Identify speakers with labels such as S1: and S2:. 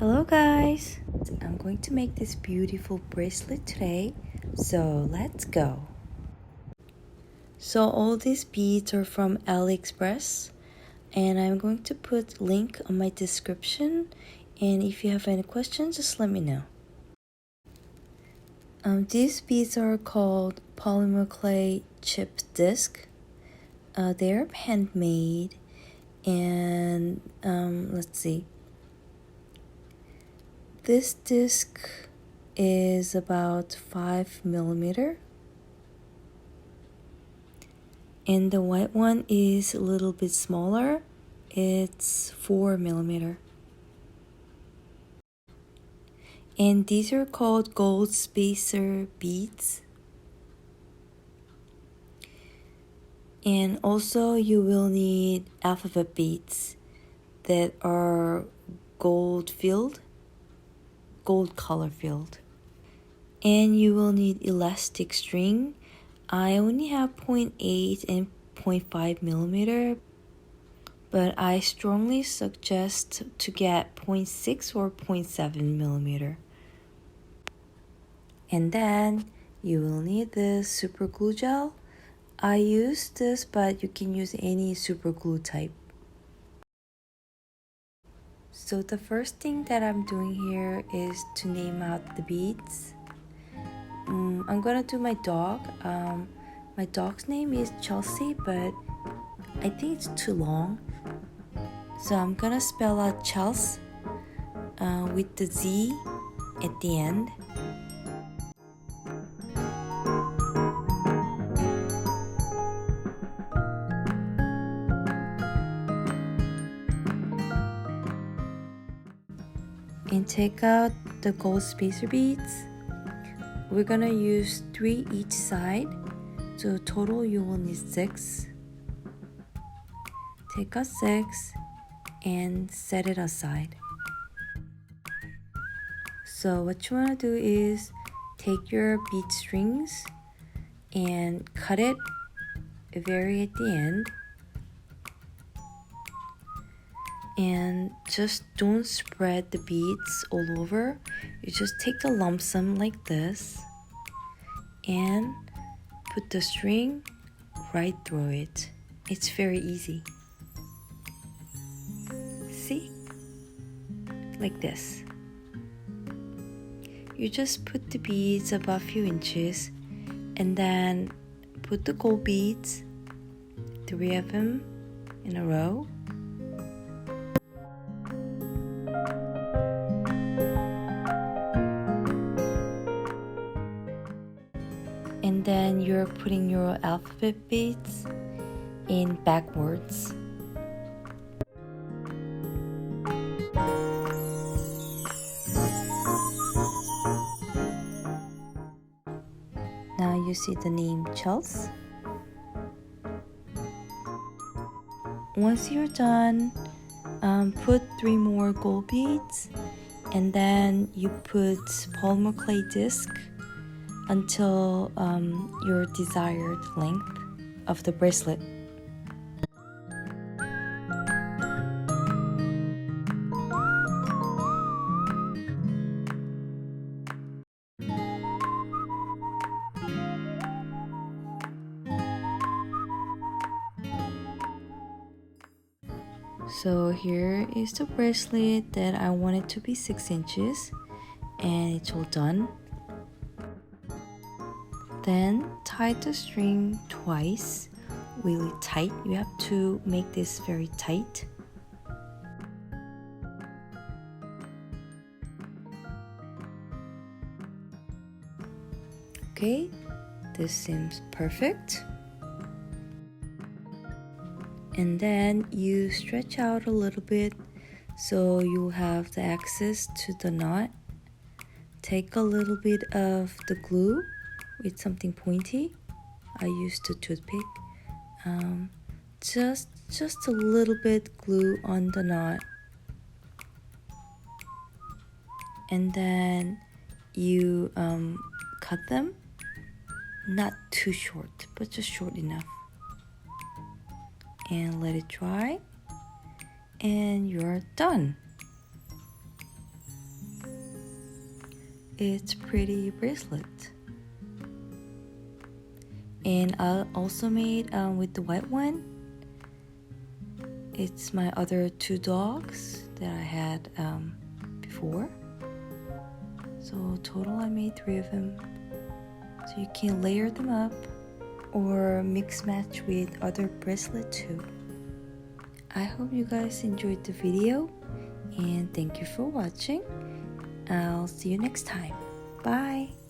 S1: Hello guys! I'm going to make this beautiful bracelet today, so let's go! So all these beads are from AliExpress and I'm going to put link on my description, and if you have any questions just let me know. These beads are called polymer clay chip disc. They're handmade and let's see. This disc is about 5mm and the white one is a little bit smaller. It's 4mm. And these are called gold spacer beads. And also you will need alphabet beads that are gold color filled. And you will need elastic string. I only have 0.8 and 0.5mm, but I strongly suggest to get 0.6 or 0.7mm. And then you will need this super glue gel. I use this, but you can use any super glue type. So the first thing that I'm doing here is to name out the beads. I'm gonna do my dog. My dog's name is Chelsea, but I think it's too long. So I'm gonna spell out Chels with the Z at the end. And take out the gold spacer beads. We're gonna use 3 each side, so total you will need 6. Take out 6 and set it aside. So what you want to do is take your bead strings and cut it very at the end. And just don't spread the beads all over. You just take the lump sum like this and put the string right through it. It's very easy. See? Like this. You just put the beads about a few inches and then put the gold beads, 3 of them in a row. And then you're putting your alphabet beads in backwards. Now you see the name Chels. Once you're done, put 3 more gold beads and then you put polymer clay disc until your desired length of the bracelet. So here is the bracelet that I wanted to be 6 inches and it's all done. Then tie the string twice, really tight. You have to make this very tight. Okay, this seems perfect. And then you stretch out a little bit so you have the access to the knot. Take a little bit of the glue with something pointy. I used a toothpick. Just a little bit glue on the knot. And then you cut them. Not too short, but just short enough. And let it dry. And you're done. it's pretty bracelet. And I also made with the white one. It's my other 2 dogs that I had before. So total I made 3 of them. So you can layer them up or mix match with other bracelet too. I hope you guys enjoyed the video and thank you for watching. I'll see you next time. Bye!